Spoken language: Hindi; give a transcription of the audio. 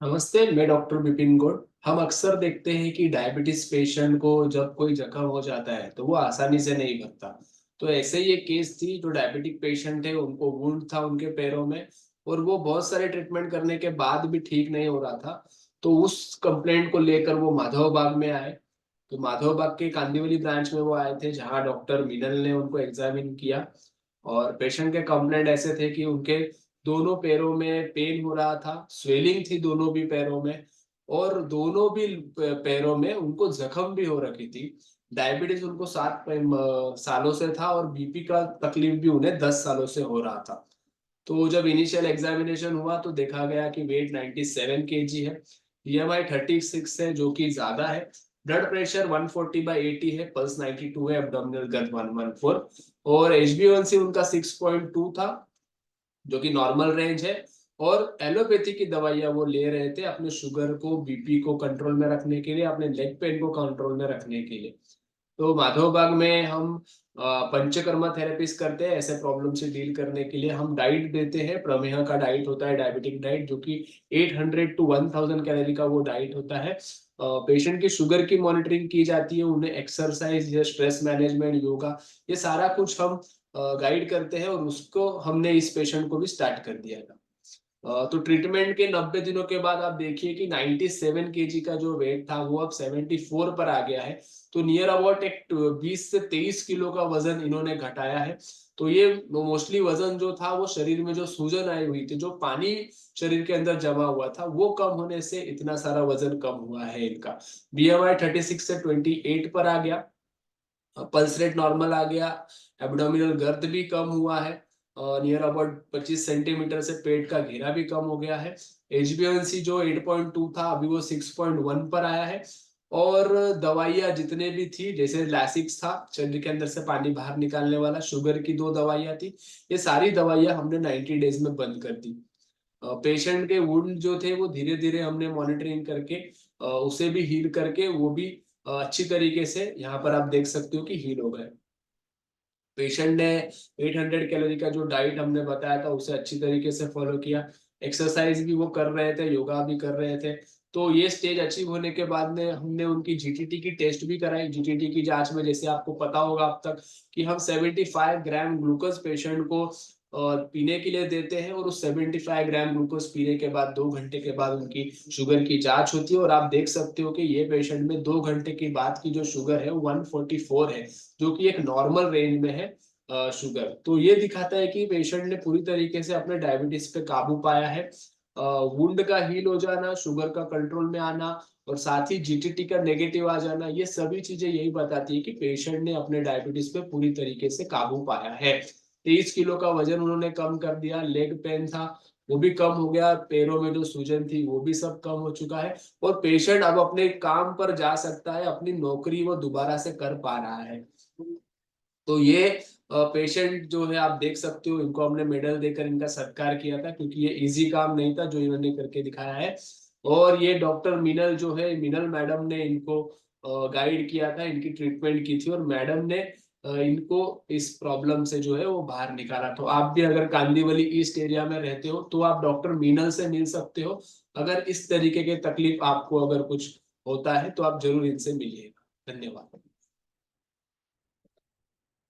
नमस्ते, मैं डॉक्टर विपिन गौड़। हम अक्सर देखते हैं कि डायबिटीज पेशेंट को जब कोई जख्म हो जाता है तो वो आसानी से नहीं भरता। तो ऐसे ही एक केस थी, जो डायबिटिक पेशेंट थे, उनको वुंड था उनके पैरों में और वो बहुत सारे ट्रीटमेंट करने के बाद भी ठीक नहीं हो रहा था। तो उस कंप्लेंट को लेकर वो माधव बाग में आए। तो माधव बाग के कांदिवली ब्रांच में वो आए थे, जहाँ डॉक्टर मिनल ने उनको एग्जामिन किया। और पेशेंट के कंप्लेंट ऐसे थे कि उनके दोनों पैरों में पेन हो रहा था, स्वेलिंग थी दोनों भी पैरों में, और दोनों भी पैरों में उनको जख्म भी हो रखी थी। डायबिटीज उनको 7 सालों से था और बीपी का तकलीफ भी उन्हें 10 सालों से हो रहा था। तो जब इनिशियल एग्जामिनेशन हुआ तो देखा गया कि वेट 97 kg है, बीएमआई 36 है जो कि ज्यादा है, ब्लड प्रेशर 140/80 है, पल्स 92 है, एब्डोमिनल गर्द 114, और एचबीएवंसी उनका 6.2 था जो कि नॉर्मल रेंज है। और एलोपैथी की दवाइयां वो ले रहे थे अपने शुगर को, बीपी को कंट्रोल में रखने के लिए, अपने लेग पेन को कंट्रोल में रखने के लिए। तो माधव बाग में हम पंचकर्मा थेरेपीज करते हैं ऐसे प्रॉब्लम से डील करने के लिए। हम डाइट देते हैं, प्रमेह का डाइट होता है, डायबिटिक डाइट, जो कि 800 to 1000 कैलोरी का वो डाइट होता है। पेशेंट की शुगर की मॉनिटरिंग की जाती है, उन्हें एक्सरसाइज या स्ट्रेस मैनेजमेंट, योगा, ये सारा कुछ हम गाइड करते हैं, और उसको हमने इस पेशेंट को भी स्टार्ट कर दिया था। तो ट्रीटमेंट के 90 दिनों के बाद आप देखिए कि 97 kg का जो वेट था वो अब 74 पर आ गया है। तो नियर अबाउट एक 20 से 23 किलो का वजन इन्होंने घटाया है। तो ये मोस्टली वजन जो था वो शरीर में जो सूजन आई हुई थी, जो पानी शरीर के अंदर जमा हुआ था, वो कम होने से इतना सारा वजन कम हुआ है इनका। बीएमआई 36 से 28 पर आ गया, पल्स रेट नॉर्मल आ गया, एब्डोमिनल गर्द भी कम हुआ है, नियर अबाउट 25 सेंटीमीटर से पेट का घेरा भी कम हो गया है। एचबीएवंसी जो 8.2 था अभी वो 6.1 पर आया है। और दवाइयाँ जितने भी थी, जैसे लैसिक्स था शरीर के अंदर से पानी बाहर निकालने वाला, शुगर की 2 दवाइयाँ थी, ये सारी दवाइयाँ हमने 90 डेज में बंद कर दी। पेशेंट के वुंड जो थे वो धीरे धीरे हमने मॉनिटरिंग करके उसे भी हील करके, वो भी अच्छी तरीके से यहाँ पर आप देख सकते हो कि हील हो गए। पेशेंट ने 800 कैलोरी का जो डाइट हमने बताया था उसे अच्छी तरीके से फॉलो किया, एक्सरसाइज भी वो कर रहे थे, योगा भी कर रहे थे। तो ये स्टेज अचीव होने के बाद में हमने उनकी जीटीटी की टेस्ट भी कराई। जीटीटी की जांच में, जैसे आपको पता होगा अब तक, कि हम 75 ग्राम ग्लूकोज पेशेंट को पीने के लिए देते हैं, और उस 75 ग्राम ग्लूकोज पीने के बाद 2 घंटे के बाद उनकी शुगर की जांच होती है, और आप देख सकते हो कि ये पेशेंट में 2 घंटे के बाद की जो शुगर है वो 144 है, जो कि एक नॉर्मल रेंज में है शुगर। तो ये दिखाता है कि पेशेंट ने पूरी तरीके से अपने डायबिटीज पे काबू पाया है। वुंड का हील हो जाना, शुगर का कंट्रोल में आना, और साथ ही जीटीटी का नेगेटिव आ जाना, ये सभी चीजें यही बताती है कि पेशेंट ने अपने डायबिटीज पे पूरी तरीके से काबू पाया है। 23 किलो का वजन उन्होंने कम कर दिया, लेग पेन था वो भी कम हो गया, पैरों में जो सूजन थी वो भी सब कम हो चुका है, और पेशेंट अब अपने काम पर जा सकता है, अपनी नौकरी वो दोबारा से कर पा रहा है। तो ये पेशेंट जो है आप देख सकते हो, इनको हमने मेडल देकर इनका सत्कार किया था, क्योंकि ये इजी काम नहीं था जो इन्होंने करके दिखाया है। और ये डॉक्टर मिनल जो है, मिनल मैडम ने इनको गाइड किया था, इनकी ट्रीटमेंट की थी, और मैडम ने इनको इस प्रॉब्लम से जो है वो बाहर निकाला। तो आप भी अगर कांदीवली ईस्ट एरिया में रहते हो तो आप डॉक्टर मीनल से मिल सकते हो। अगर इस तरीके के तकलीफ आपको अगर कुछ होता है तो आप जरूर इनसे मिलिएगा। धन्यवाद।